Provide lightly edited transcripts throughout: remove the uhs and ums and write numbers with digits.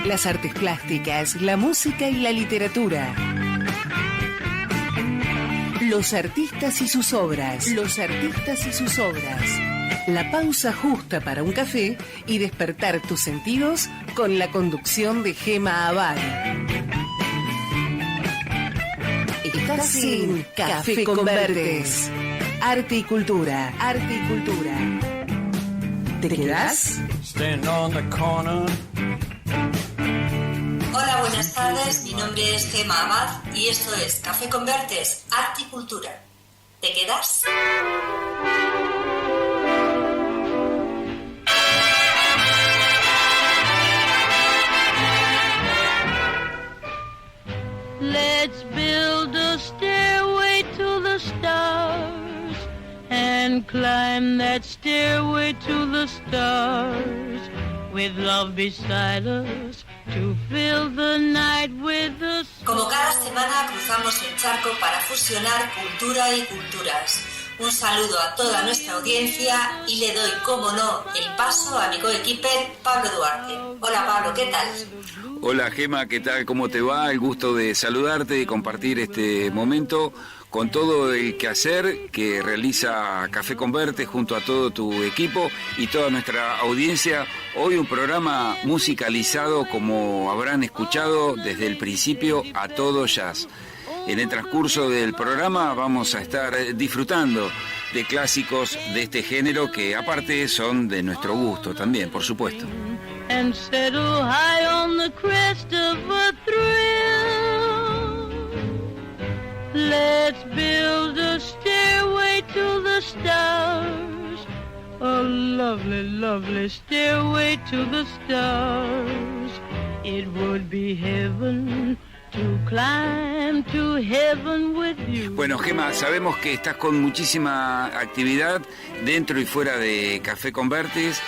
las artes plásticas, la música y la literatura. Los artistas y sus obras. Los artistas y sus obras. La pausa justa para un café y despertar tus sentidos con la conducción de Gema Abad. Estás en Café con Verdes. Arte y cultura. Arte y cultura. ¿Te quedás? Hola, buenas tardes. Mi nombre es Gema Abad y esto es Café con Verdes, Arte y Cultura. ¿Te quedas? Let's build a stairway to the stars and climb that stairway to the stars with love beside us to fill the night with the stars. Como cada semana cruzamos el charco para fusionar cultura y culturas. Un saludo a toda nuestra audiencia y le doy, como no, el paso a mi coequiper Pablo Duarte. Hola Pablo, ¿qué tal? Hola Gema, ¿qué tal? ¿Cómo te va? El gusto de saludarte y compartir este momento con todo el quehacer que realiza Café con Verdes junto a todo tu equipo y toda nuestra audiencia. Hoy un programa musicalizado, como habrán escuchado desde el principio, a todo jazz. En el transcurso del programa vamos a estar disfrutando de clásicos de este género que aparte son de nuestro gusto también, por supuesto. And settle high on the crest of a thrill. Let's build a stairway to the stars. A lovely, lovely stairway to the stars. It would be heaven to climb to heaven with you. Bueno, Gema, sabemos que estás con muchísima actividad dentro y fuera de Café con Verdes,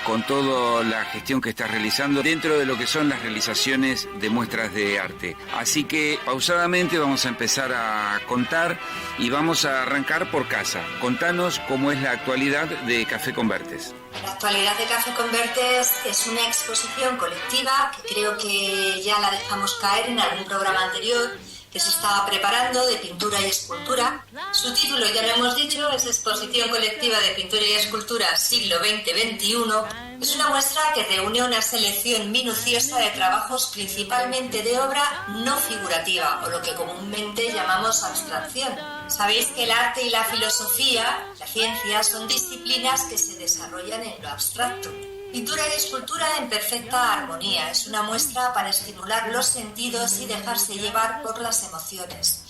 con toda la gestión que estás realizando dentro de lo que son las realizaciones de muestras de arte. Así que pausadamente vamos a empezar a contar y vamos a arrancar por casa. Contanos cómo es la actualidad de Café con Verdes. La actualidad de Café con Verdes es una exposición colectiva que creo que ya la dejamos caer en algún programa anterior, que se estaba preparando, de pintura y escultura. Su título, ya lo hemos dicho, es Exposición Colectiva de Pintura y Escultura Siglo XX-XXI. Es una muestra que reúne una selección minuciosa de trabajos principalmente de obra no figurativa, o lo que comúnmente llamamos abstracción. Sabéis que el arte y la filosofía, la ciencia, son disciplinas que se desarrollan en lo abstracto. Pintura y escultura en perfecta armonía. Es una muestra para estimular los sentidos y dejarse llevar por las emociones.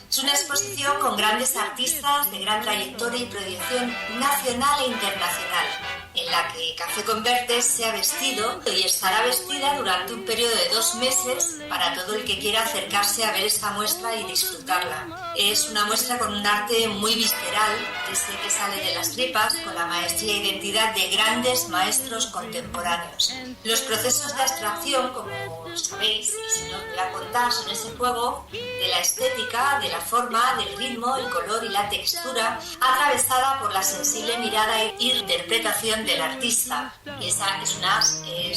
Es una exposición con grandes artistas de gran trayectoria y proyección nacional e internacional, en la que Café con Verdes se ha vestido y estará vestida durante un periodo de 2 meses para todo el que quiera acercarse a ver esta muestra y disfrutarla. Es una muestra con un arte muy visceral, que sale de las tripas, con la maestría e identidad de grandes maestros contemporáneos. Los procesos de abstracción, como sabéis, y si no os voy a contar, son ese juego de la estética, de la forma, del ritmo, el color y la textura, atravesada por la sensible mirada e interpretación del artista. Y esa es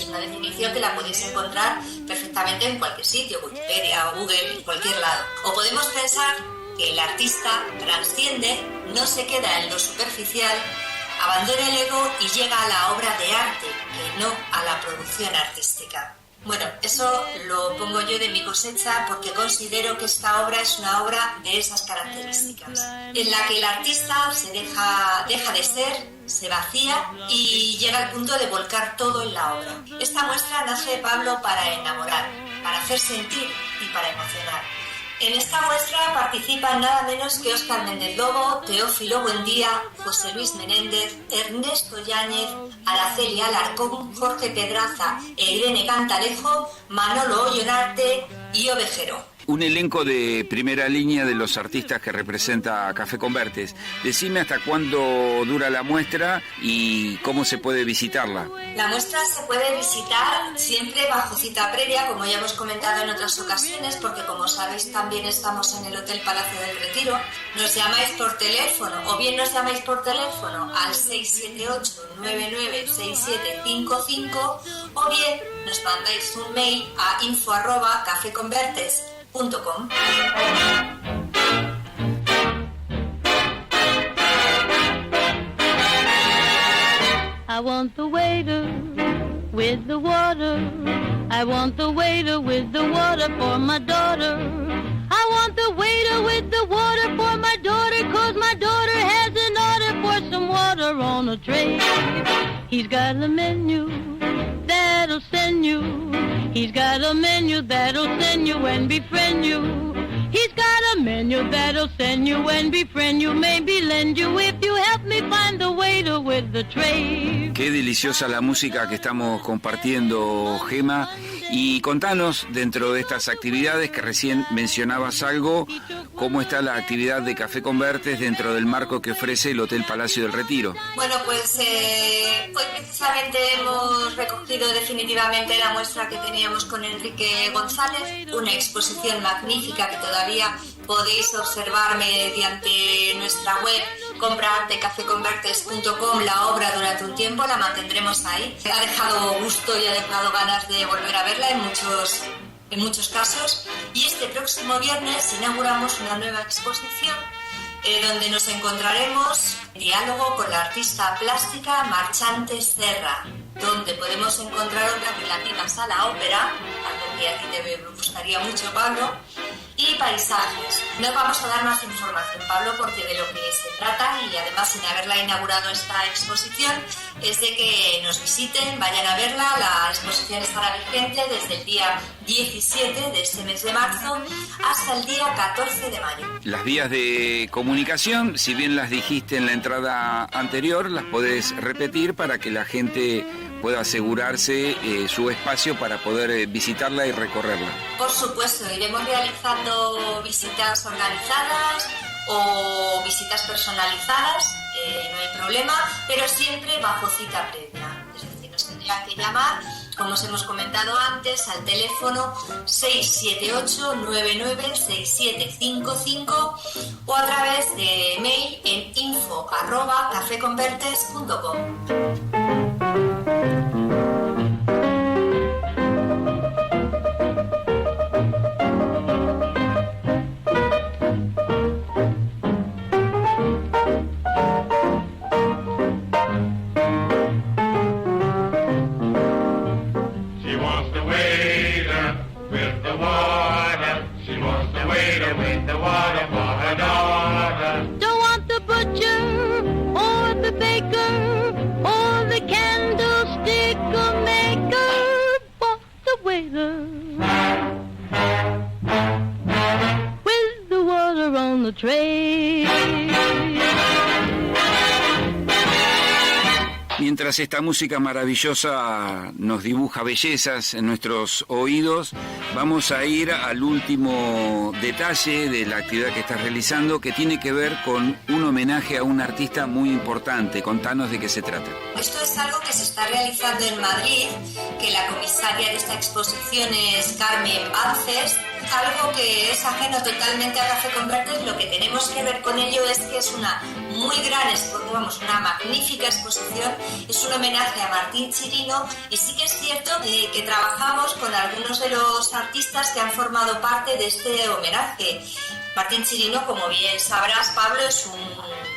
una definición que la podéis encontrar perfectamente en cualquier sitio, Wikipedia o Google, en cualquier lado. O podemos pensar que el artista trasciende, no se queda en lo superficial, abandona el ego y llega a la obra de arte, que no a la producción artística. Bueno, eso lo pongo yo de mi cosecha porque considero que esta obra es una obra de esas características, en la que el artista se deja de ser, se vacía y llega al punto de volcar todo en la obra. Esta muestra nace, Pablo, para enamorar, para hacer sentir y para emocionar. En esta muestra participan nada menos que Óscar Méndez Lobo, Teófilo Buendía, José Luis Menéndez, Ernesto Yáñez, Araceli Alarcón, Jorge Pedraza e Irene Cantalejo, Manolo Ollonarte y Ovejero. Un elenco de primera línea de los artistas que representa Café con Verdes. Decime hasta cuándo dura la muestra y cómo se puede visitarla. La muestra se puede visitar siempre bajo cita previa, como ya hemos comentado en otras ocasiones, porque como sabéis también estamos en el Hotel Palacio del Retiro. Nos llamáis por teléfono, o bien nos llamáis por teléfono al 678-996755, o bien nos mandáis un mail a info@cafeconvertes.com. I want the waiter with the water. I want the waiter with the water for my daughter. I want the waiter with the water for my daughter, 'cause my daughter has an order for some water on a tray. He's got a menu that'll send you. He's got a menu that'll send you and befriend you. He's got a menu that'll send you and befriend you, maybe lend you if you help me find the waiter with the tray. Qué deliciosa la música que estamos compartiendo, Gema. Y contanos, dentro de estas actividades que recién mencionabas algo, ¿cómo está la actividad de Café Convertes dentro del marco que ofrece el Hotel Palacio del Retiro? Bueno, pues hoy precisamente hemos recogido definitivamente la muestra que teníamos con Enrique González, una exposición magnífica que todavía podéis observar mediante nuestra web compraartecafeconvertes.com la obra durante un tiempo, la mantendremos ahí. Ha dejado gusto y ha dejado ganas de volver a verla en muchos casos. Y este próximo viernes inauguramos una nueva exposición donde nos encontraremos en diálogo con la artista plástica Marchantes Serra, donde podemos encontrar otras relativas a la ópera, algo que a ti te gustaría mucho, Pablo, y paisajes. No vamos a dar más información, Pablo, porque de lo que se trata, y además sin haberla inaugurado esta exposición, es de que nos visiten, vayan a verla. La exposición estará vigente desde el día 17 de este mes de marzo hasta el día 14 de mayo. Las vías de comunicación, si bien las dijiste en la entrada anterior, las podés repetir para que la gente pueda asegurarse su espacio para poder visitarla y recorrerla. Por supuesto, iremos realizando visitas organizadas o visitas personalizadas, no hay problema, pero siempre bajo cita previa. Es decir, nos tendrían que llamar, como os hemos comentado antes, al teléfono 678-996755 o a través de mail en info@cafeconvertes.com. Mientras esta música maravillosa nos dibuja bellezas en nuestros oídos, vamos a ir al último detalle de la actividad que estás realizando, que tiene que ver con un homenaje a un artista muy importante. Contanos de qué se trata. Esto es algo que se está realizando en Madrid, que la comisaria de esta exposición es Carmen Bances. Algo que es ajeno totalmente a Café Convertes. Lo que tenemos que ver con ello es que es una muy gran exposición, una magnífica exposición. Es un homenaje a Martín Chirino, y sí que es cierto que trabajamos con algunos de los artistas que han formado parte de este homenaje. Martín Chirino, como bien sabrás, Pablo, es un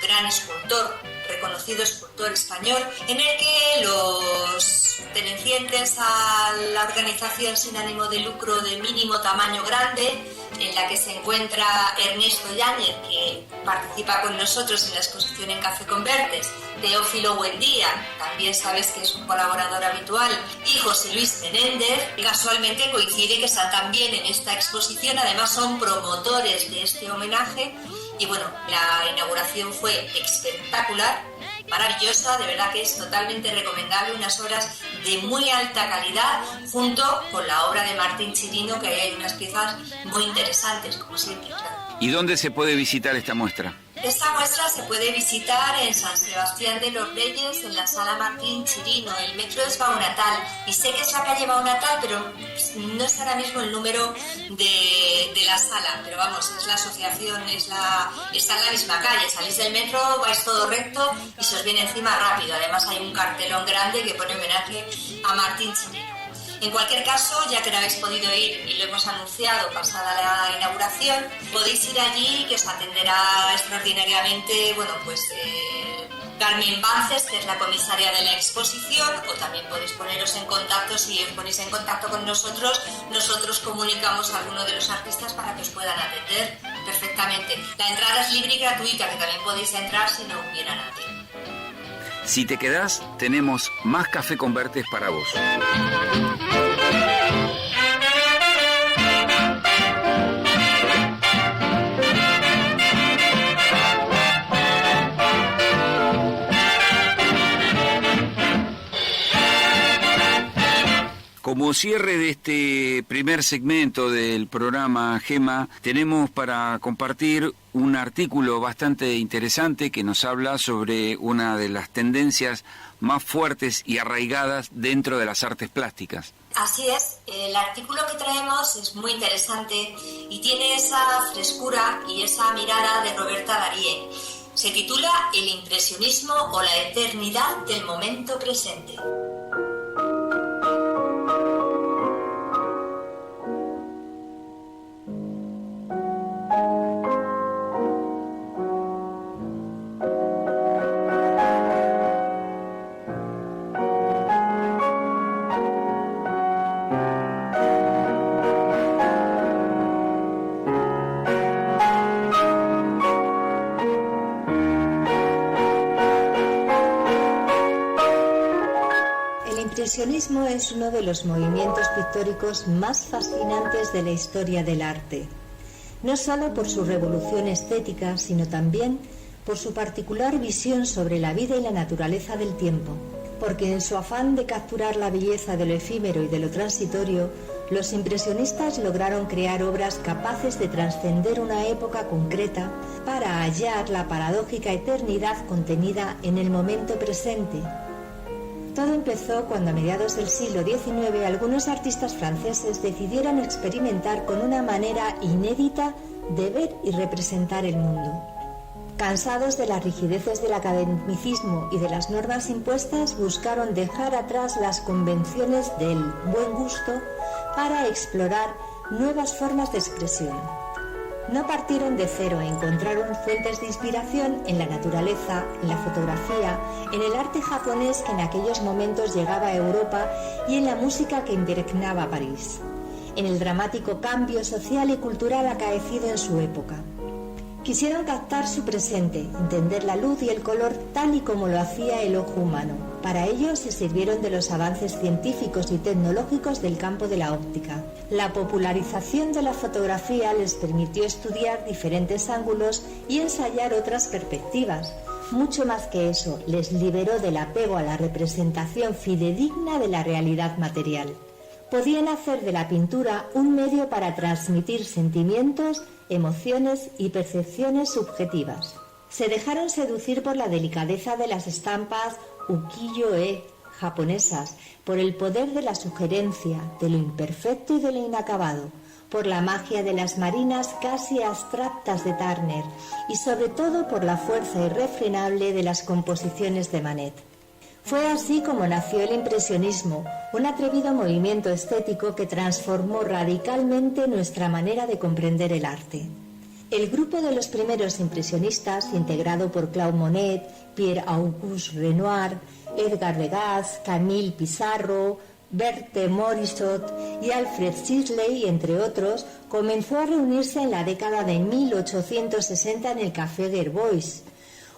gran escultor, reconocido escultor español, en el que los pertenecientes a la organización sin ánimo de lucro de Mínimo Tamaño Grande, en la que se encuentra Ernesto Yáñez, que participa con nosotros en la exposición en Café Convertes, Teófilo Buendía, también sabes que es un colaborador habitual, y José Luis Menéndez, que casualmente coincide que están también en esta exposición. Además son promotores de este homenaje. Y bueno, la inauguración fue espectacular, maravillosa, de verdad que es totalmente recomendable, unas obras de muy alta calidad, junto con la obra de Martín Chirino, que hay unas piezas muy interesantes, como siempre, claro. ¿Y dónde se puede visitar esta muestra? Esta muestra se puede visitar en San Sebastián de los Reyes, en la Sala Martín Chirino. El metro es Baunatal, y sé que es la calle Baunatal, pero no es ahora mismo el número de la sala, pero vamos, es la asociación, está en la misma calle. Salís del metro, vais todo recto y se os viene encima rápido. Además hay un cartelón grande que pone homenaje a Martín Chirino. En cualquier caso, ya que no habéis podido ir y lo hemos anunciado pasada la inauguración, podéis ir allí, que os atenderá extraordinariamente, Carmen Bances, que es la comisaria de la exposición, o también podéis poneros en contacto. Si os ponéis en contacto con nosotros comunicamos a alguno de los artistas para que os puedan atender perfectamente. La entrada es libre y gratuita, que también podéis entrar si no hubiera nadie. Si te quedás, tenemos más Café con Vertes para vos. Como cierre de este primer segmento del programa Gema, tenemos para compartir un artículo bastante interesante que nos habla sobre una de las tendencias más fuertes y arraigadas dentro de las artes plásticas. Así es, el artículo que traemos es muy interesante y tiene esa frescura y esa mirada de Roberta Daríe. Se titula El impresionismo o la eternidad del momento presente. El impresionismo es uno de los movimientos pictóricos más fascinantes de la historia del arte, no solo por su revolución estética, sino también por su particular visión sobre la vida y la naturaleza del tiempo, porque en su afán de capturar la belleza de lo efímero y de lo transitorio, los impresionistas lograron crear obras capaces de trascender una época concreta para hallar la paradójica eternidad contenida en el momento presente. Todo empezó cuando a mediados del siglo XIX algunos artistas franceses decidieron experimentar con una manera inédita de ver y representar el mundo. Cansados de las rigideces del academicismo y de las normas impuestas, buscaron dejar atrás las convenciones del buen gusto para explorar nuevas formas de expresión. No partieron de cero, encontraron fuentes de inspiración en la naturaleza, en la fotografía, en el arte japonés que en aquellos momentos llegaba a Europa y en la música que impregnaba París, en el dramático cambio social y cultural acaecido en su época. Quisieron captar su presente, entender la luz y el color tal y como lo hacía el ojo humano. Para ello se sirvieron de los avances científicos y tecnológicos del campo de la óptica. La popularización de la fotografía les permitió estudiar diferentes ángulos y ensayar otras perspectivas. Mucho más que eso, les liberó del apego a la representación fidedigna de la realidad material. Podían hacer de la pintura un medio para transmitir sentimientos, emociones y percepciones subjetivas. Se dejaron seducir por la delicadeza de las estampas ukiyo-e japonesas, por el poder de la sugerencia, de lo imperfecto y de lo inacabado, por la magia de las marinas casi abstractas de Turner y sobre todo por la fuerza irrefrenable de las composiciones de Manet. Fue así como nació el impresionismo, un atrevido movimiento estético que transformó radicalmente nuestra manera de comprender el arte. El grupo de los primeros impresionistas, integrado por Claude Monet, Pierre-Auguste Renoir, Edgar Degas, Camille Pissarro, Berthe Morisot y Alfred Sisley, entre otros, comenzó a reunirse en la década de 1860 en el Café Gervois,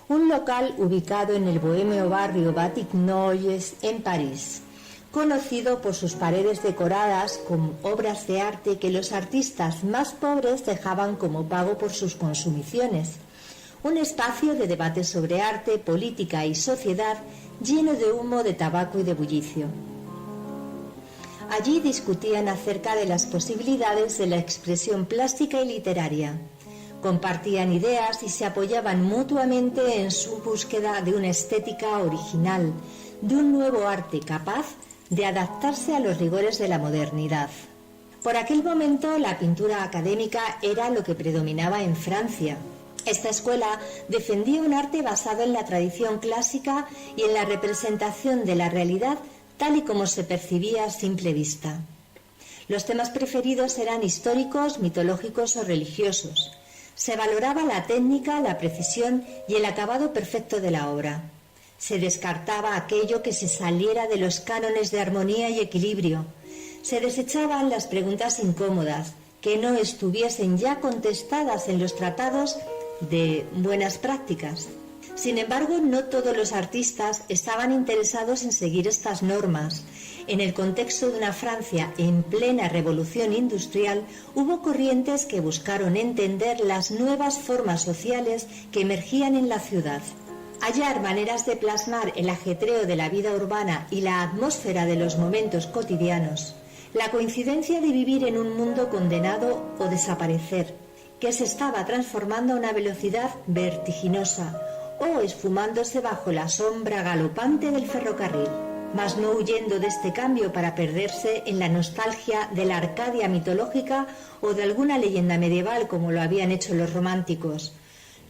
un local ubicado en el bohemio barrio Batignolles, en París, conocido por sus paredes decoradas con obras de arte que los artistas más pobres dejaban como pago por sus consumiciones. Un espacio de debate sobre arte, política y sociedad lleno de humo de tabaco y de bullicio. Allí discutían acerca de las posibilidades de la expresión plástica y literaria. Compartían ideas y se apoyaban mutuamente en su búsqueda de una estética original, de un nuevo arte capaz de adaptarse a los rigores de la modernidad. Por aquel momento la pintura académica era lo que predominaba en Francia. Esta escuela defendía un arte basado en la tradición clásica y en la representación de la realidad tal y como se percibía a simple vista. Los temas preferidos eran históricos, mitológicos o religiosos. Se valoraba la técnica, la precisión y el acabado perfecto de la obra. Se descartaba aquello que se saliera de los cánones de armonía y equilibrio. Se desechaban las preguntas incómodas, que no estuviesen ya contestadas en los tratados de buenas prácticas. Sin embargo, no todos los artistas estaban interesados en seguir estas normas. En el contexto de una Francia en plena revolución industrial, hubo corrientes que buscaron entender las nuevas formas sociales que emergían en la ciudad. Hallar maneras de plasmar el ajetreo de la vida urbana y la atmósfera de los momentos cotidianos. La coincidencia de vivir en un mundo condenado o desaparecer, que se estaba transformando a una velocidad vertiginosa o esfumándose bajo la sombra galopante del ferrocarril, mas no huyendo de este cambio para perderse en la nostalgia de la Arcadia mitológica o de alguna leyenda medieval como lo habían hecho los románticos,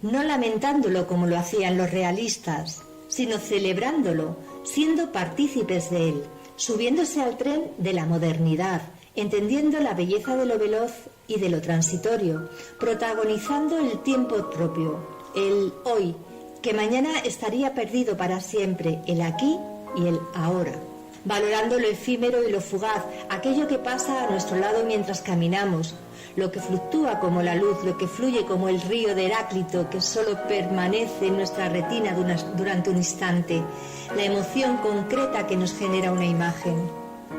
no lamentándolo como lo hacían los realistas, sino celebrándolo, siendo partícipes de él, subiéndose al tren de la modernidad, entendiendo la belleza de lo veloz y de lo transitorio, protagonizando el tiempo propio, el hoy, que mañana estaría perdido para siempre, el aquí y el ahora, valorando lo efímero y lo fugaz, aquello que pasa a nuestro lado mientras caminamos, lo que fluctúa como la luz, lo que fluye como el río de Heráclito, que solo permanece en nuestra retina durante un instante, la emoción concreta que nos genera una imagen,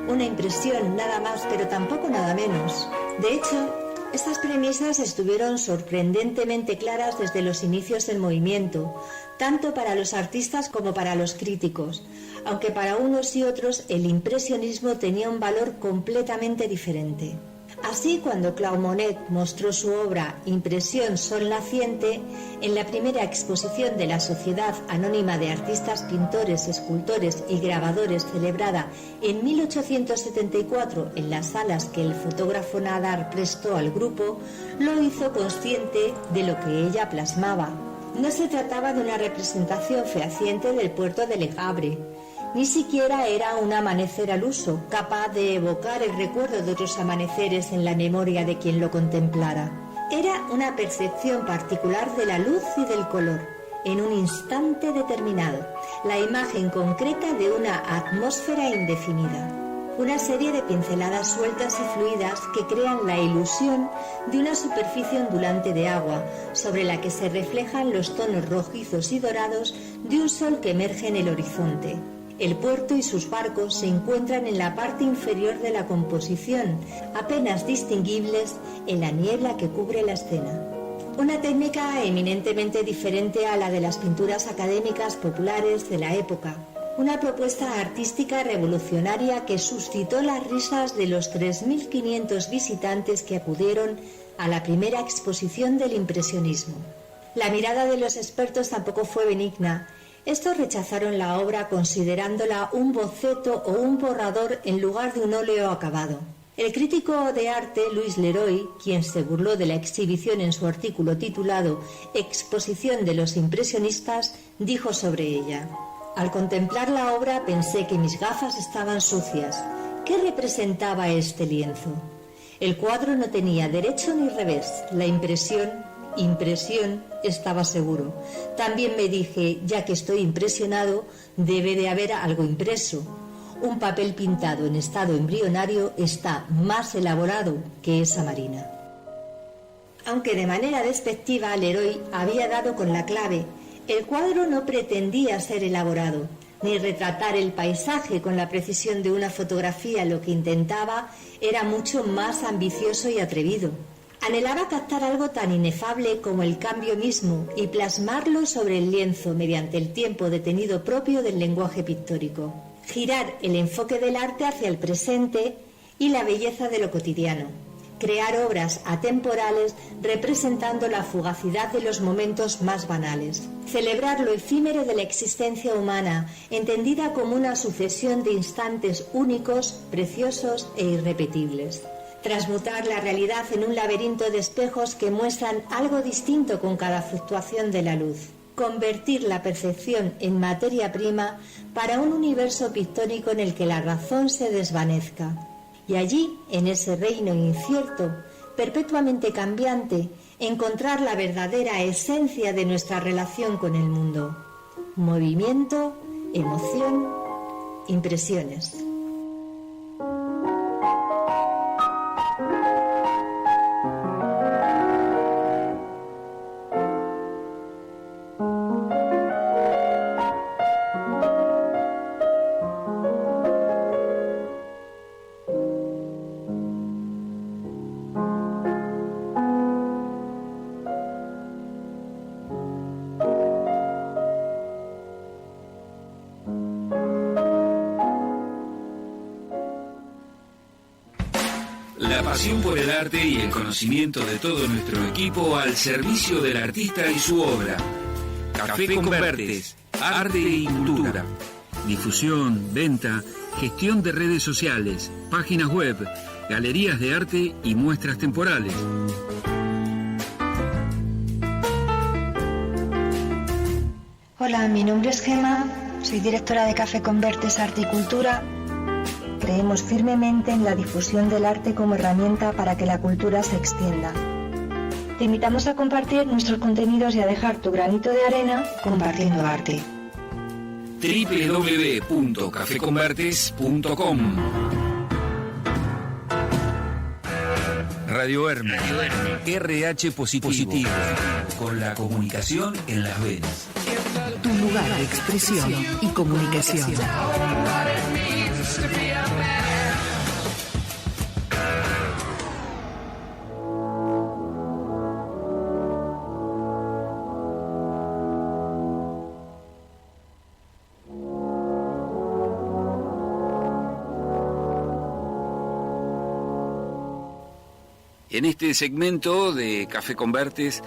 una impresión, nada más, pero tampoco nada menos. De hecho, estas premisas estuvieron sorprendentemente claras desde los inicios del movimiento, tanto para los artistas como para los críticos, aunque para unos y otros el impresionismo tenía un valor completamente diferente. Así, cuando Claude Monet mostró su obra Impresión Sol Naciente en la primera exposición de la Sociedad Anónima de Artistas, Pintores, Escultores y Grabadores, celebrada en 1874 en las salas que el fotógrafo Nadar prestó al grupo, lo hizo consciente de lo que ella plasmaba. No se trataba de una representación fehaciente del puerto de Le Havre. Ni siquiera era un amanecer al uso, capaz de evocar el recuerdo de otros amaneceres en la memoria de quien lo contemplara. Era una percepción particular de la luz y del color, en un instante determinado, la imagen concreta de una atmósfera indefinida. Una serie de pinceladas sueltas y fluidas que crean la ilusión de una superficie ondulante de agua, sobre la que se reflejan los tonos rojizos y dorados de un sol que emerge en el horizonte. El puerto y sus barcos se encuentran en la parte inferior de la composición, apenas distinguibles en la niebla que cubre la escena. Una técnica eminentemente diferente a la de las pinturas académicas populares de la época. Una propuesta artística revolucionaria que suscitó las risas de los 3.500 visitantes que acudieron a la primera exposición del impresionismo. La mirada de los expertos tampoco fue benigna. Estos rechazaron la obra considerándola un boceto o un borrador en lugar de un óleo acabado. El crítico de arte Louis Leroy, quien se burló de la exhibición en su artículo titulado Exposición de los impresionistas, dijo sobre ella: al contemplar la obra pensé que mis gafas estaban sucias. ¿Qué representaba este lienzo? El cuadro no tenía derecho ni revés. La impresión estaba seguro. También me dije, ya que estoy impresionado, debe de haber algo impreso. Un papel pintado en estado embrionario está más elaborado que esa marina. Aunque de manera despectiva, Leroy había dado con la clave. El cuadro no pretendía ser elaborado, ni retratar el paisaje con la precisión de una fotografía. Lo que intentaba era mucho más ambicioso y atrevido. Anhelaba captar algo tan inefable como el cambio mismo y plasmarlo sobre el lienzo mediante el tiempo detenido propio del lenguaje pictórico. Girar el enfoque del arte hacia el presente y la belleza de lo cotidiano. Crear obras atemporales representando la fugacidad de los momentos más banales. Celebrar lo efímero de la existencia humana, entendida como una sucesión de instantes únicos, preciosos e irrepetibles. Transmutar la realidad en un laberinto de espejos que muestran algo distinto con cada fluctuación de la luz. convertir la percepción en materia prima para un universo pictórico en el que la razón se desvanezca. Y allí, en ese reino incierto, perpetuamente cambiante, encontrar la verdadera esencia de nuestra relación con el mundo. Movimiento, emoción, impresiones. La pasión por el arte y el conocimiento de todo nuestro equipo al servicio del artista y su obra. Café Convertes, arte y cultura. Difusión, venta, gestión de redes sociales, páginas web, galerías de arte y muestras temporales. Hola, mi nombre es Gema, soy directora de Café Convertes Arte y Cultura. Creemos firmemente en la difusión del arte como herramienta para que la cultura se extienda. Te invitamos a compartir nuestros contenidos y a dejar tu granito de arena compartiendo arte. www.cafeconvertes.com Radio Hermes, RH positivo, con la comunicación en las venas. Tu lugar de expresión y comunicación. En este segmento de Café Convertes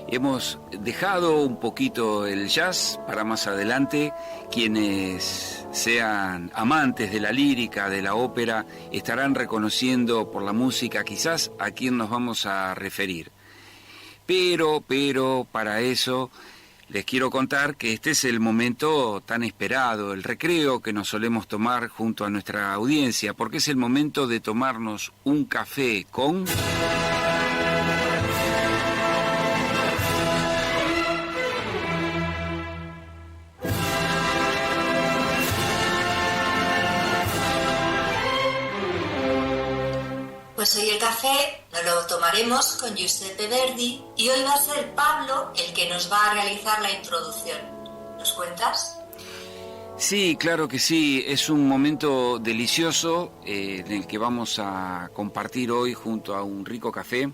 hemos dejado un poquito el jazz para más adelante. Quienes sean amantes de la lírica, de la ópera, estarán reconociendo por la música quizás a quién nos vamos a referir. Pero para eso les quiero contar que este es el momento tan esperado, el recreo que nos solemos tomar junto a nuestra audiencia, porque es el momento de tomarnos un café con... Pues hoy el café nos lo tomaremos con Giuseppe Verdi y hoy va a ser Pablo el que nos va a realizar la introducción. ¿Nos cuentas? Sí, claro que sí. Es un momento delicioso en el que vamos a compartir hoy junto a un rico café,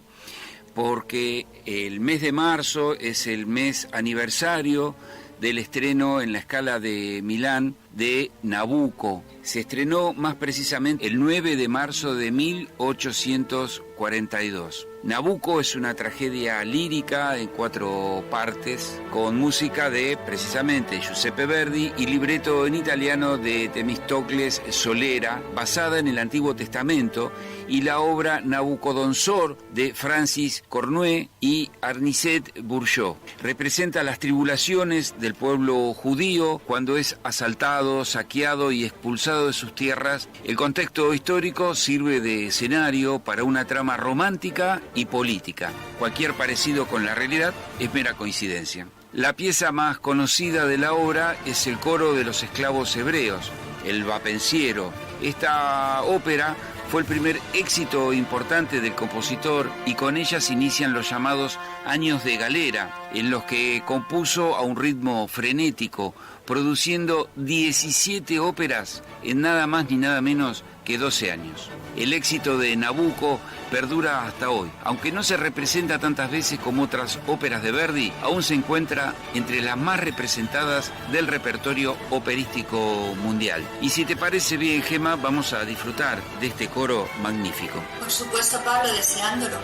porque el mes de marzo es el mes aniversario del estreno en la Scala de Milán de Nabucco. Se estrenó más precisamente el 9 de marzo de 1842. Nabucco es una tragedia lírica en 4 partes, con música de, precisamente, Giuseppe Verdi y libreto en italiano de Temistocles Solera, basada en el Antiguo Testamento, y la obra Nabucodonosor de Francis Cornuet y Anicet Bourgeot. Representa las tribulaciones del pueblo judío cuando es asaltado, saqueado y expulsado de sus tierras. El contexto histórico sirve de escenario para una trama romántica y política. Cualquier parecido con la realidad es mera coincidencia. La pieza más conocida de la obra es el coro de los esclavos hebreos, el Va Pensiero. Esta ópera fue el primer éxito importante del compositor y con ella se inician los llamados años de galera, en los que compuso a un ritmo frenético, produciendo 17 óperas en nada más ni nada menos que 12 años. El éxito de Nabucco perdura hasta hoy. Aunque no se representa tantas veces como otras óperas de Verdi, aún se encuentra entre las más representadas del repertorio operístico mundial. Y si te parece bien, Gema, vamos a disfrutar de este coro magnífico. Por supuesto, Pablo, deseándolo.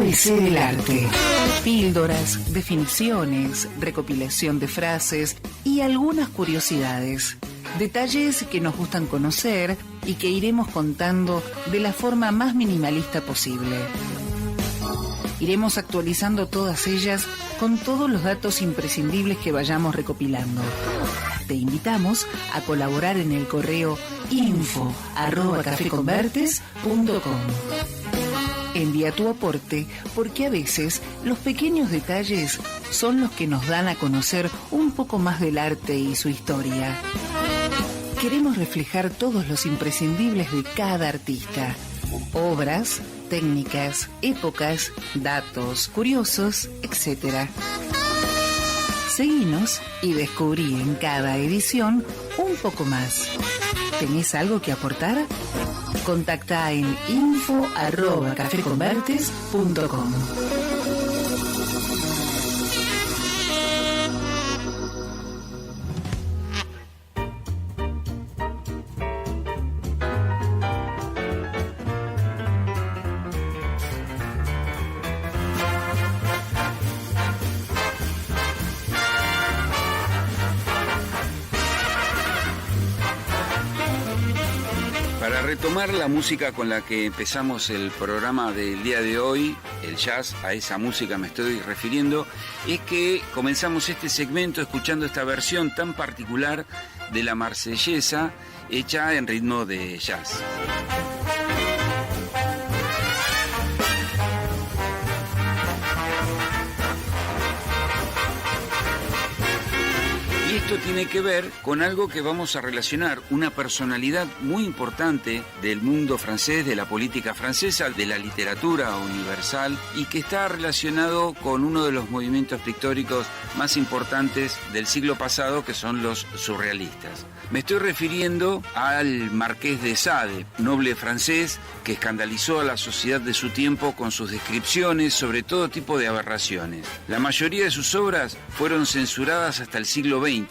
ABC del arte. Píldoras, definiciones, recopilación de frases y algunas curiosidades. Detalles que nos gustan conocer y que iremos contando de la forma más minimalista posible. Iremos actualizando todas ellas con todos los datos imprescindibles que vayamos recopilando. Te invitamos a colaborar en el correo info@cafeconvertes.com. Envía tu aporte porque a veces los pequeños detalles son los que nos dan a conocer un poco más del arte y su historia. Queremos reflejar todos los imprescindibles de cada artista. Obras, técnicas, épocas, datos, curiosos, etc. Seguinos y descubrí en cada edición un poco más. ¿Tenés algo que aportar? Contacta en info@cafeconvertes.com. Retomar la música con la que empezamos el programa del día de hoy, el jazz, a esa música me estoy refiriendo, es que comenzamos este segmento escuchando esta versión tan particular de la Marsellesa hecha en ritmo de jazz. Y esto tiene que ver con algo que vamos a relacionar, una personalidad muy importante del mundo francés, de la política francesa, de la literatura universal, y que está relacionado con uno de los movimientos pictóricos más importantes del siglo pasado, que son los surrealistas. Me estoy refiriendo al Marqués de Sade, noble francés que escandalizó a la sociedad de su tiempo con sus descripciones sobre todo tipo de aberraciones. La mayoría de sus obras fueron censuradas hasta el siglo XX,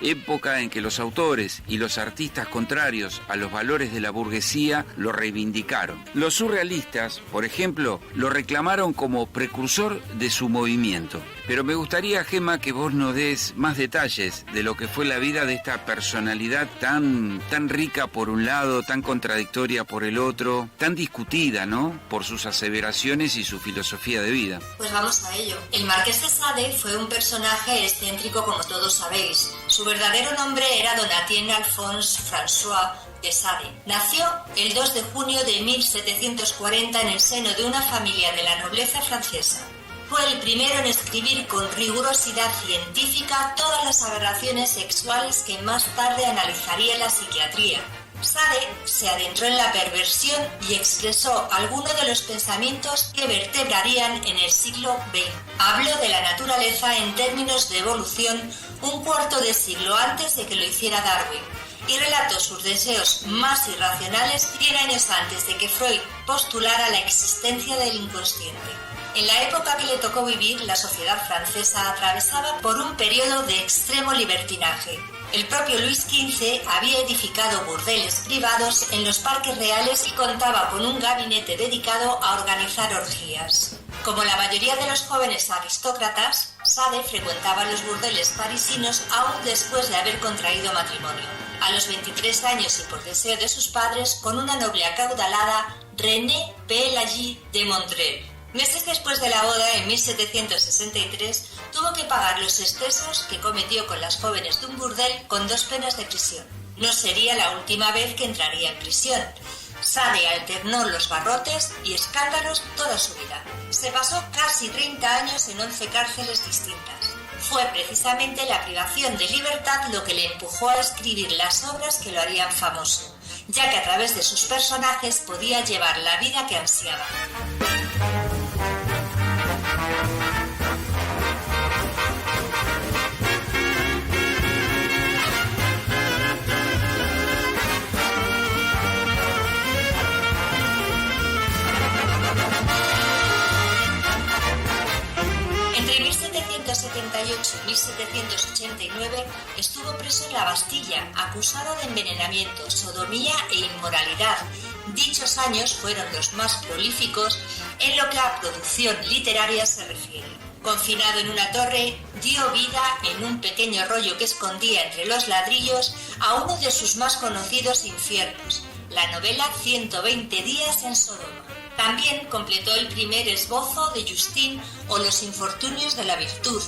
época en que los autores y los artistas contrarios a los valores de la burguesía lo reivindicaron. Los surrealistas, por ejemplo, lo reclamaron como precursor de su movimiento. Pero me gustaría, Gema, que vos nos des más detalles de lo que fue la vida de esta personalidad tan rica por un lado, tan contradictoria por el otro, tan discutida, ¿no?, por sus aseveraciones y su filosofía de vida. Pues vamos a ello. El Marqués de Sade fue un personaje excéntrico, como todos sabéis. Su verdadero nombre era Donatien Alphonse François de Sade. Nació el 2 de junio de 1740 en el seno de una familia de la nobleza francesa. Fue el primero en escribir con rigurosidad científica todas las aberraciones sexuales que más tarde analizaría la psiquiatría. Sade se adentró en la perversión y expresó algunos de los pensamientos que vertebrarían en el siglo XX. Habló de la naturaleza en términos de evolución un cuarto de siglo antes de que lo hiciera Darwin, y relató sus deseos más irracionales 100 años antes de que Freud postulara la existencia del inconsciente. En la época que le tocó vivir, la sociedad francesa atravesaba por un periodo de extremo libertinaje. El propio Luis XV había edificado burdeles privados en los parques reales y contaba con un gabinete dedicado a organizar orgías. Como la mayoría de los jóvenes aristócratas, Sade frecuentaba los burdeles parisinos aún después de haber contraído matrimonio. A los 23 años y por deseo de sus padres, con una noble acaudalada, René Pélagie de Montreuil. Meses después de la boda, en 1763, tuvo que pagar los excesos que cometió con las jóvenes de un burdel con 2 penas de prisión. No sería la última vez que entraría en prisión. Sade alternó los barrotes y escándalos toda su vida. Se pasó casi 30 años en 11 cárceles distintas. Fue precisamente la privación de libertad lo que le empujó a escribir las obras que lo harían famoso, ya que a través de sus personajes podía llevar la vida que ansiaba. Entre 1778 y 1789 estuvo preso en la Bastilla, acusado de envenenamiento, sodomía e inmoralidad. Dichos años fueron los más prolíficos en lo que a producción literaria se refiere. Confinado en una torre, dio vida en un pequeño rollo que escondía entre los ladrillos a uno de sus más conocidos infiernos, la novela 120 días en Sodoma. También completó el primer esbozo de Justine o Los infortunios de la virtud,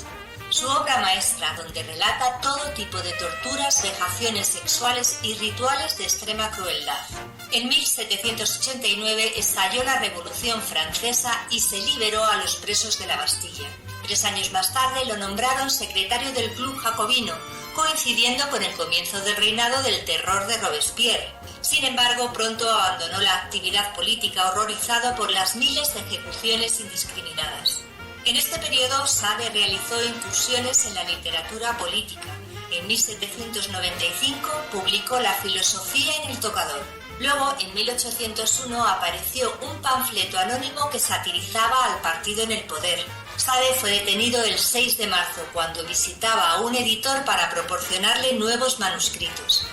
su obra maestra donde relata todo tipo de torturas, vejaciones sexuales y rituales de extrema crueldad. En 1789 estalló la Revolución Francesa y se liberó a los presos de la Bastilla. 3 años más tarde lo nombraron secretario del Club Jacobino, coincidiendo con el comienzo del reinado del terror de Robespierre. Sin embargo, pronto abandonó la actividad política horrorizado por las miles de ejecuciones indiscriminadas. En este periodo, Sade realizó incursiones en la literatura política. En 1795 publicó La filosofía en el tocador. Luego, en 1801, apareció un panfleto anónimo que satirizaba al partido en el poder. Sade fue detenido el 6 de marzo cuando visitaba a un editor para proporcionarle nuevos manuscritos.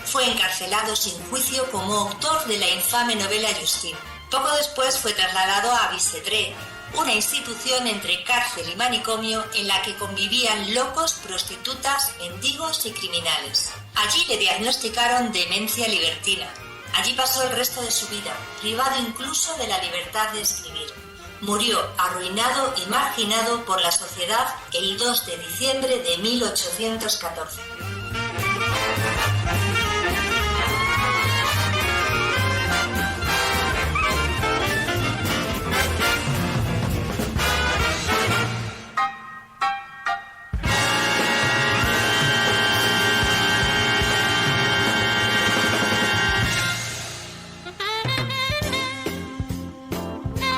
Fue encarcelado sin juicio como autor de la infame novela Justine. Poco después fue trasladado a Bicêtre, una institución entre cárcel y manicomio en la que convivían locos, prostitutas, mendigos y criminales. Allí le diagnosticaron demencia libertina. Allí pasó el resto de su vida, privado incluso de la libertad de escribir. Murió arruinado y marginado por la sociedad el 2 de diciembre de 1814.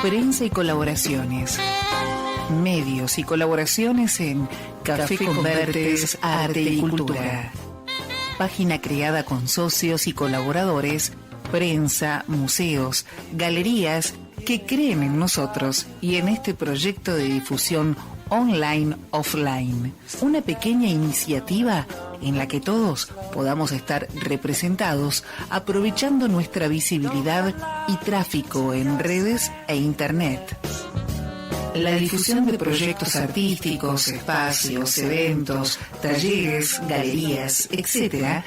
Prensa y colaboraciones. Medios y colaboraciones en Café Convertes Arte y Cultura. Página creada con socios y colaboradores, prensa, museos, galerías que creen en nosotros y en este proyecto de difusión online-offline. Una pequeña iniciativa en la que todos podamos estar representados aprovechando nuestra visibilidad y tráfico en redes e internet. La difusión de proyectos artísticos, espacios, eventos, talleres, galerías, etc.,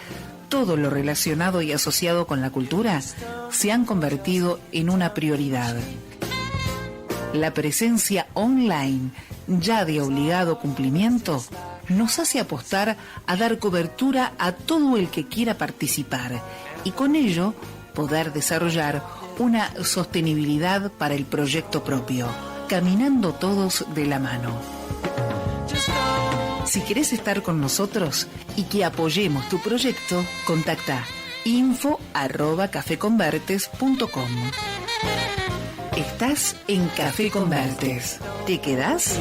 todo lo relacionado y asociado con la cultura se han convertido en una prioridad. La presencia online, ya de obligado cumplimiento, nos hace apostar a dar cobertura a todo el que quiera participar y con ello poder desarrollar una sostenibilidad para el proyecto propio, caminando todos de la mano. Si querés estar con nosotros y que apoyemos tu proyecto, contacta info@cafeconvertes.com. Estás en Café Convertes. ¿Te quedás?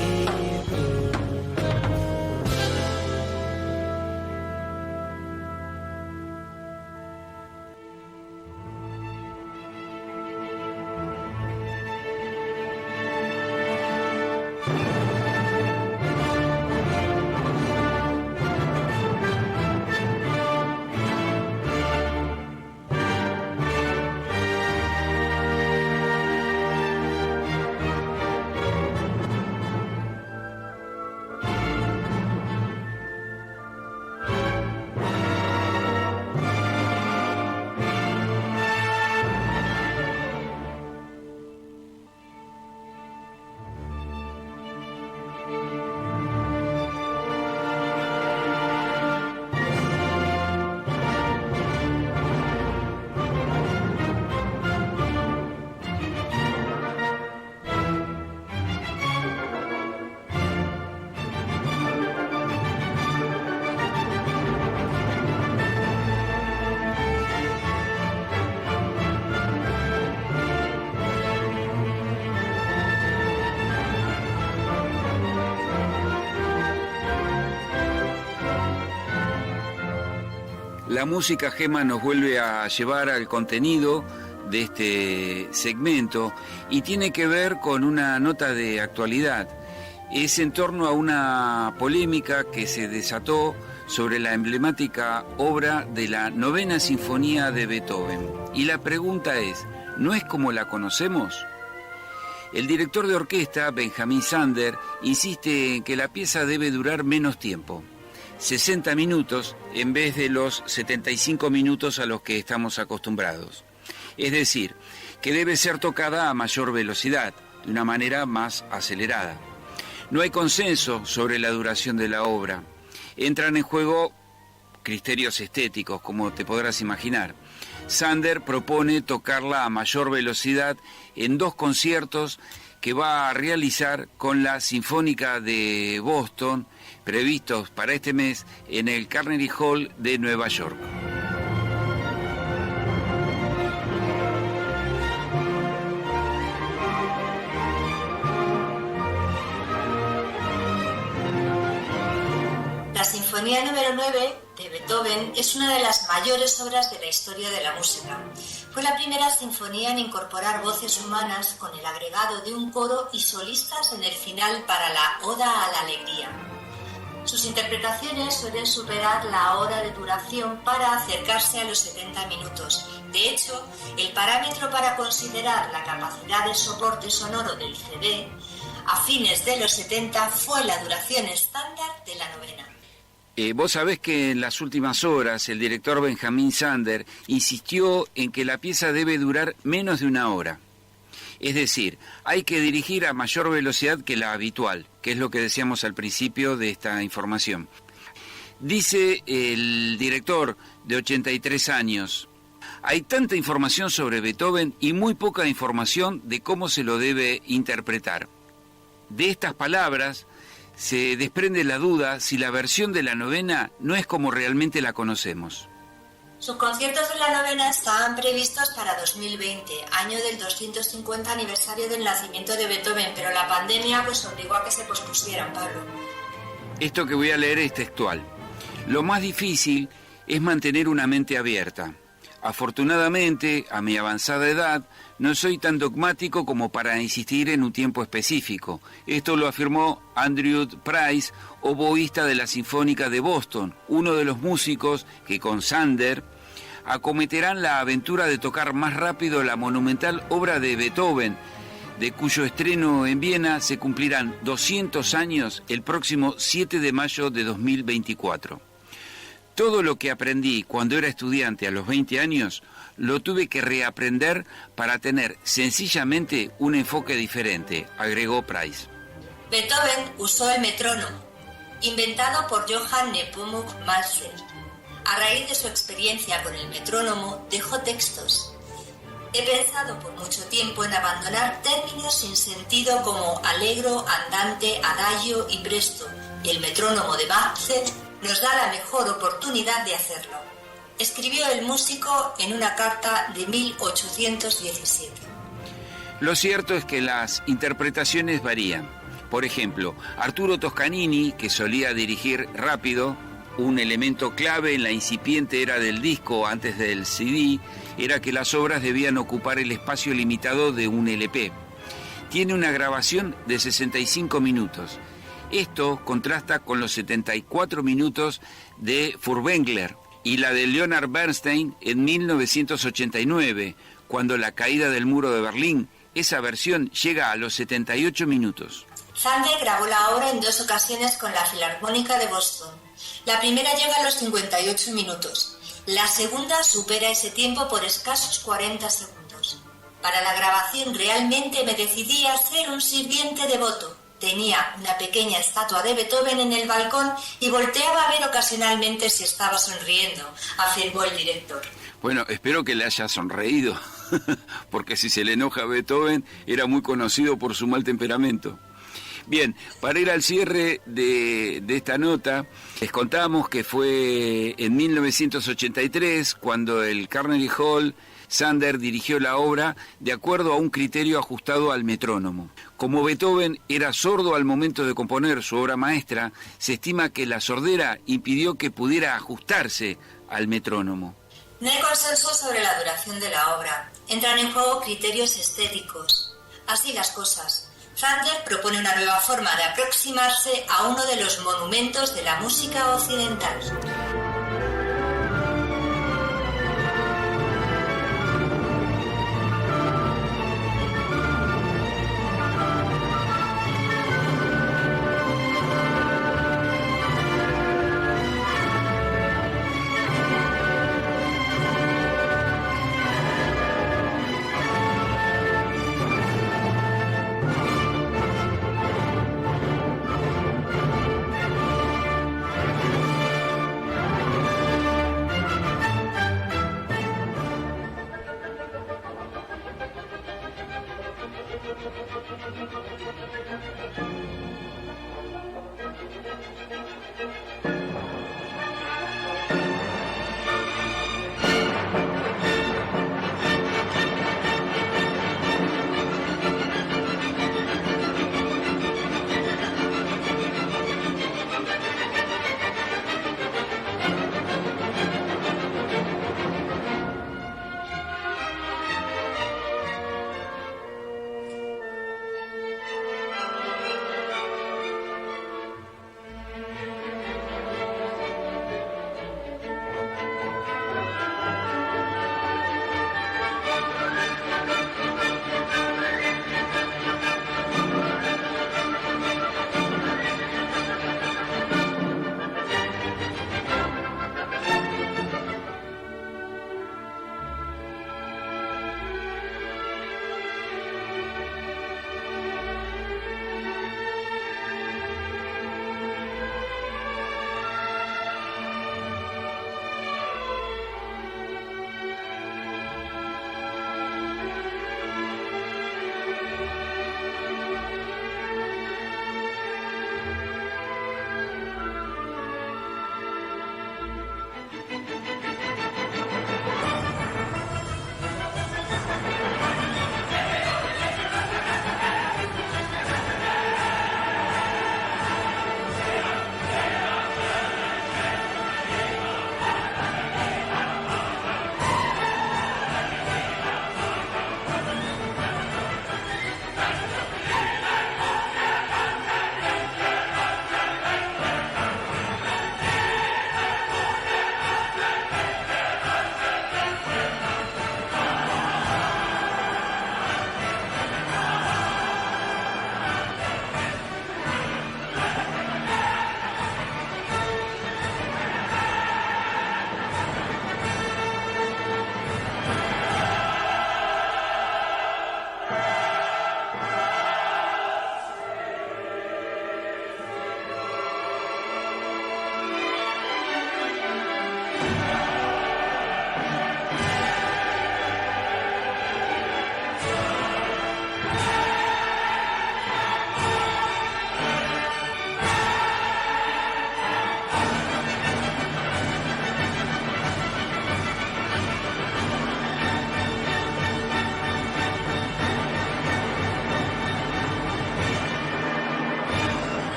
La música, Gema, nos vuelve a llevar al contenido de este segmento y tiene que ver con una nota de actualidad. Es en torno a una polémica que se desató sobre la emblemática obra de la Novena Sinfonía de Beethoven. Y la pregunta es, ¿no es como la conocemos? El director de orquesta, Benjamin Zander, insiste en que la pieza debe durar menos tiempo, 60 minutos en vez de los 75 minutos a los que estamos acostumbrados. Es decir, que debe ser tocada a mayor velocidad, de una manera más acelerada. No hay consenso sobre la duración de la obra. Entran en juego criterios estéticos, como te podrás imaginar. Zander propone tocarla a mayor velocidad en 2 conciertos que va a realizar con la Sinfónica de Boston, previstos para este mes en el Carnegie Hall de Nueva York. La Sinfonía número 9 de Beethoven es una de las mayores obras de la historia de la música. Fue la primera sinfonía en incorporar voces humanas con el agregado de un coro y solistas en el final para la Oda a la Alegría. Sus interpretaciones suelen superar la hora de duración para acercarse a los 70 minutos. De hecho, el parámetro para considerar la capacidad de soporte sonoro del CD a fines de los 70 fue la duración estándar de la novena. Vos sabés que en las últimas horas el director Benjamin Zander insistió en que la pieza debe durar menos de 1 hora. Es decir, hay que dirigir a mayor velocidad que la habitual, que es lo que decíamos al principio de esta información. Dice el director de 83 años, hay tanta información sobre Beethoven y muy poca información de cómo se lo debe interpretar. De estas palabras se desprende la duda si la versión de la novena no es como realmente la conocemos. Sus conciertos de la novena estaban previstos para 2020, año del 250 aniversario del nacimiento de Beethoven, pero la pandemia obligó a que se pospusieran, Pablo. Esto que voy a leer es textual. Lo más difícil es mantener una mente abierta. Afortunadamente, a mi avanzada edad, no soy tan dogmático como para insistir en un tiempo específico. Esto lo afirmó Andrew Price, oboísta de la Sinfónica de Boston, uno de los músicos que con Zander acometerán la aventura de tocar más rápido la monumental obra de Beethoven, de cuyo estreno en Viena se cumplirán 200 años el próximo 7 de mayo de 2024. Todo lo que aprendí cuando era estudiante a los 20 años, lo tuve que reaprender para tener sencillamente un enfoque diferente, agregó Price. Beethoven usó el metrónomo, inventado por Johann Nepomuk Mahler. A raíz de su experiencia con el metrónomo, dejó textos. He pensado por mucho tiempo en abandonar términos sin sentido como allegro, andante, adagio y presto, y el metrónomo de Mahler nos da la mejor oportunidad de hacerlo. Escribió el músico en una carta de 1817. Lo cierto es que las interpretaciones varían. Por ejemplo, Arturo Toscanini, que solía dirigir rápido, un elemento clave en la incipiente era del disco antes del CD, era que las obras debían ocupar el espacio limitado de un LP. Tiene una grabación de 65 minutos. Esto contrasta con los 74 minutos de Furtwängler y la de Leonard Bernstein en 1989, cuando La caída del muro de Berlín, esa versión llega a los 78 minutos. Zander grabó la obra en 2 ocasiones con la Filarmónica de Boston. La primera llega a los 58 minutos. La segunda supera ese tiempo por escasos 40 segundos. Para la grabación realmente me decidí a ser un sirviente devoto. Tenía una pequeña estatua de Beethoven en el balcón y volteaba a ver ocasionalmente si estaba sonriendo, afirmó el director. Bueno, espero que le haya sonreído, porque si se le enoja a Beethoven, era muy conocido por su mal temperamento. Bien, para ir al cierre de esta nota, les contamos que fue en 1983 cuando el Carnegie Hall, Zander dirigió la obra de acuerdo a un criterio ajustado al metrónomo. Como Beethoven era sordo al momento de componer su obra maestra, se estima que la sordera impidió que pudiera ajustarse al metrónomo. No hay consenso sobre la duración de la obra. Entran en juego criterios estéticos. Así las cosas. Zander propone una nueva forma de aproximarse a uno de los monumentos de la música occidental.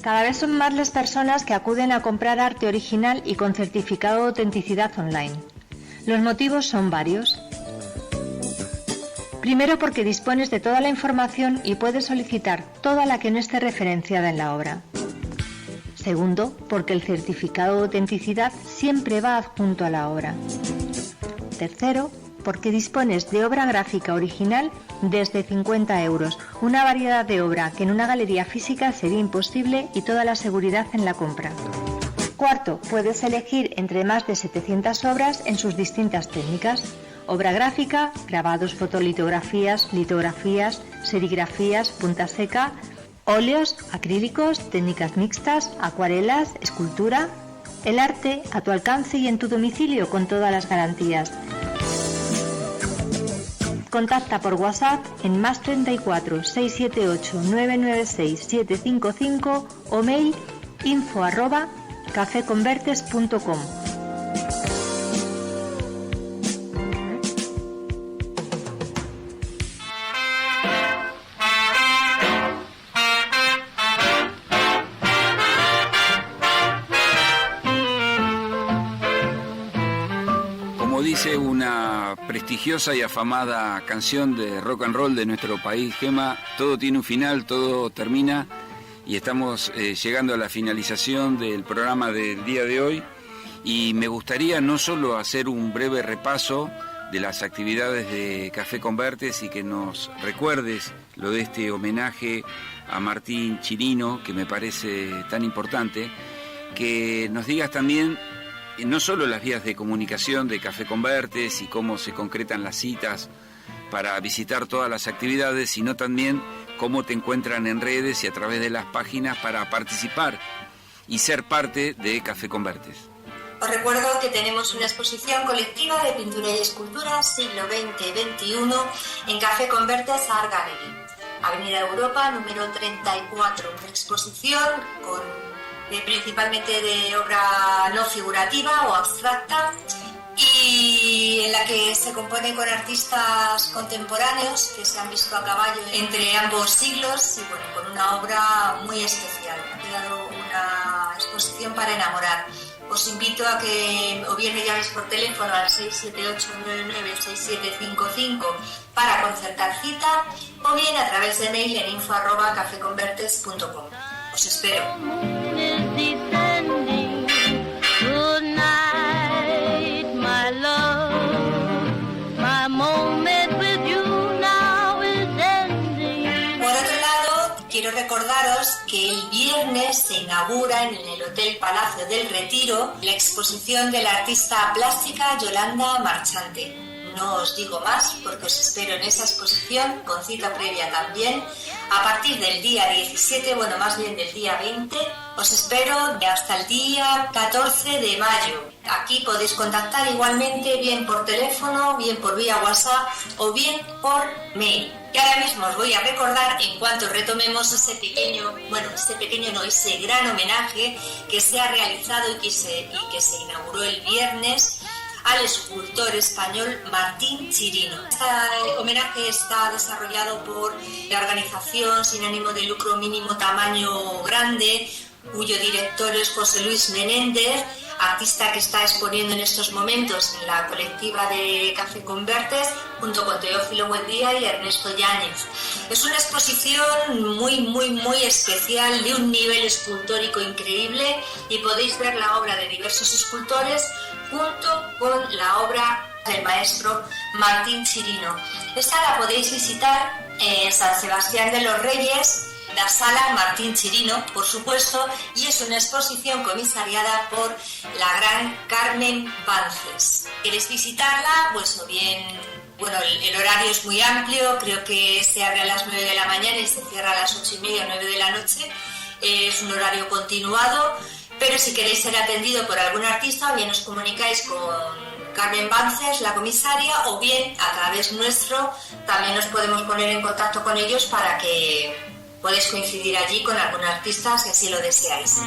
Cada vez son más las personas que acuden a comprar arte original y con certificado de autenticidad online. Los motivos son varios. Primero, porque dispones de toda la información y puedes solicitar toda la que no esté referenciada en la obra. Segundo, porque el certificado de autenticidad siempre va adjunto a la obra. Tercero, porque dispones de obra gráfica original desde 50 €, una variedad de obra que en una galería física sería imposible y toda la seguridad en la compra. Cuarto, puedes elegir entre más de 700 obras en sus distintas técnicas: obra gráfica, grabados, fotolitografías, litografías, serigrafías, punta seca, óleos, acrílicos, técnicas mixtas, acuarelas, escultura. El arte a tu alcance y en tu domicilio con todas las garantías. Contacta por WhatsApp en +34 678 996 755 o mail info@cafeconvertes.com. Dice una prestigiosa y afamada canción de rock and roll de nuestro país, Gema: todo tiene un final, todo termina, y estamos llegando a la finalización del programa del día de hoy, y me gustaría no solo hacer un breve repaso de las actividades de Café Convertes y que nos recuerdes lo de este homenaje a Martín Chirino, que me parece tan importante, que nos digas también no solo las vías de comunicación de Café Convertes y cómo se concretan las citas para visitar todas las actividades, sino también cómo te encuentran en redes y a través de las páginas para participar y ser parte de Café Convertes. Os recuerdo que tenemos una exposición colectiva de pintura y escultura siglo XX-XXI en Café Convertes Art Gallery, Avenida Europa, número 34. Una exposición principalmente de obra no figurativa o abstracta, y en la que se compone con artistas contemporáneos que se han visto a caballo entre ambos siglos, y bueno, con una obra muy especial. Ha quedado una exposición para enamorar. Os invito a que o bien me llaméis por teléfono al 678-996755 para concertar cita, o bien a través de mail en info@cafeconvertes.com. Os espero. Quiero recordaros que el viernes se inaugura en el Hotel Palacio del Retiro la exposición de la artista plástica Yolanda Marchante. No os digo más porque os espero en esa exposición, con cita previa también, a partir del día 17, bueno, más bien del día 20. Os espero hasta el día 14 de mayo. Aquí podéis contactar igualmente, bien por teléfono, bien por vía WhatsApp o bien por mail. Y ahora mismo os voy a recordar, en cuanto retomemos ese gran homenaje que se ha realizado y que se inauguró el viernes al escultor español Martín Chirino. Este homenaje está desarrollado por la organización sin ánimo de lucro Mínimo Tamaño Grande, cuyo director es José Luis Menéndez, artista que está exponiendo en estos momentos en la colectiva de Café Convertes, junto con Teófilo Buendía y Ernesto Yáñez. Es una exposición muy especial, de un nivel escultórico increíble, y podéis ver la obra de diversos escultores junto con la obra del maestro Martín Chirino. Esta la podéis visitar en San Sebastián de los Reyes, la sala Martín Chirino, por supuesto, y es una exposición comisariada por la gran Carmen Bances. ¿Queréis visitarla? Pues o bien, bueno, el horario es muy amplio, creo que se abre a las 9 de la mañana y se cierra a las 8:30 o 9 de la noche. Es un horario continuado, pero si queréis ser atendido por algún artista, bien os comunicáis con Carmen Bances, la comisaria, o bien a través nuestro también nos podemos poner en contacto con ellos para que podéis coincidir allí con algún artista si así lo deseáis.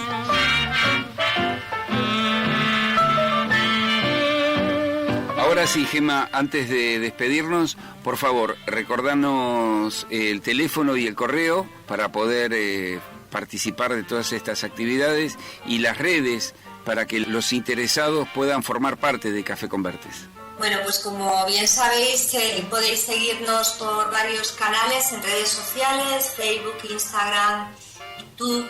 Ahora sí, Gemma, antes de despedirnos, por favor, recordanos el teléfono y el correo para poder participar de todas estas actividades, y las redes para que los interesados puedan formar parte de Café Convertes. Bueno, pues como bien sabéis, podéis seguirnos por varios canales en redes sociales, Facebook, Instagram, YouTube,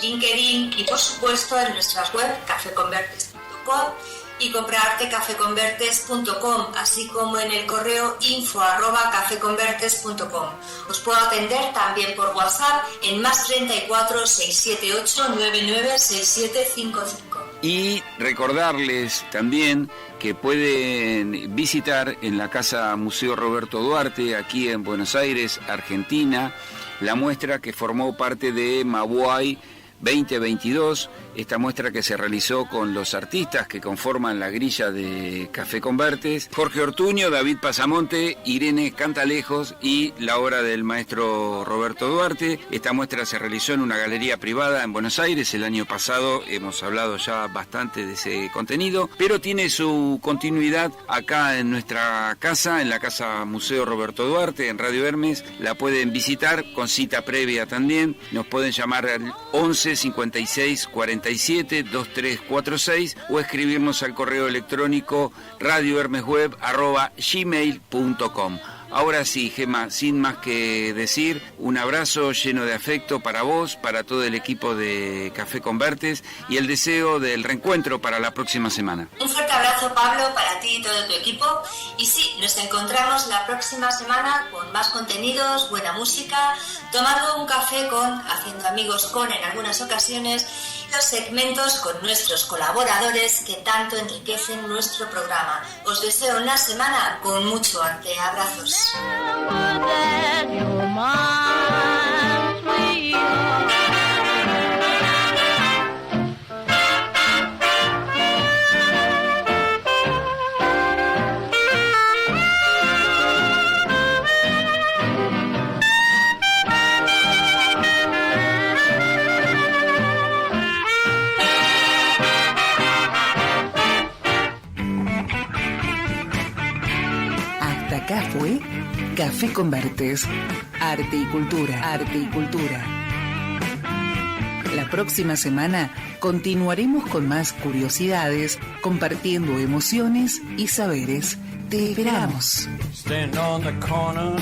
LinkedIn, y por supuesto en nuestras web cafeconvertes.com y comprarte.cafeconvertes.com, así como en el correo info@cafeconvertes.com. Os puedo atender también por WhatsApp en +34 678 996755. Y recordarles también que pueden visitar en la Casa Museo Roberto Duarte, aquí en Buenos Aires, Argentina, la muestra que formó parte de Mabuay 2022, esta muestra que se realizó con los artistas que conforman la grilla de Café Convertes, Jorge Ortuño, David Pasamonte, Irene Cantalejos y la obra del maestro Roberto Duarte. Esta muestra se realizó en una galería privada en Buenos Aires el año pasado, hemos hablado ya bastante de ese contenido, pero tiene su continuidad acá en nuestra casa, en la Casa Museo Roberto Duarte, en Radio Hermes. La pueden visitar con cita previa también, nos pueden llamar al 11 56 47 2346 o escribirnos al correo electrónico radiohermesweb@gmail.com. Ahora sí, Gemma, sin más que decir, un abrazo lleno de afecto para vos, para todo el equipo de Café Convertes, y el deseo del reencuentro para la próxima semana. Un fuerte abrazo, Pablo, para ti y todo tu equipo. Y sí, nos encontramos la próxima semana con más contenidos, buena música, tomando un café haciendo amigos en algunas ocasiones, los segmentos con nuestros colaboradores que tanto enriquecen nuestro programa. Os deseo una semana con mucho arte. Abrazos. Café Convertes, arte y cultura, arte y cultura. La próxima semana continuaremos con más curiosidades, compartiendo emociones y saberes. Te esperamos. Stand on the corner,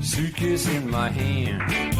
suitcase in my hand.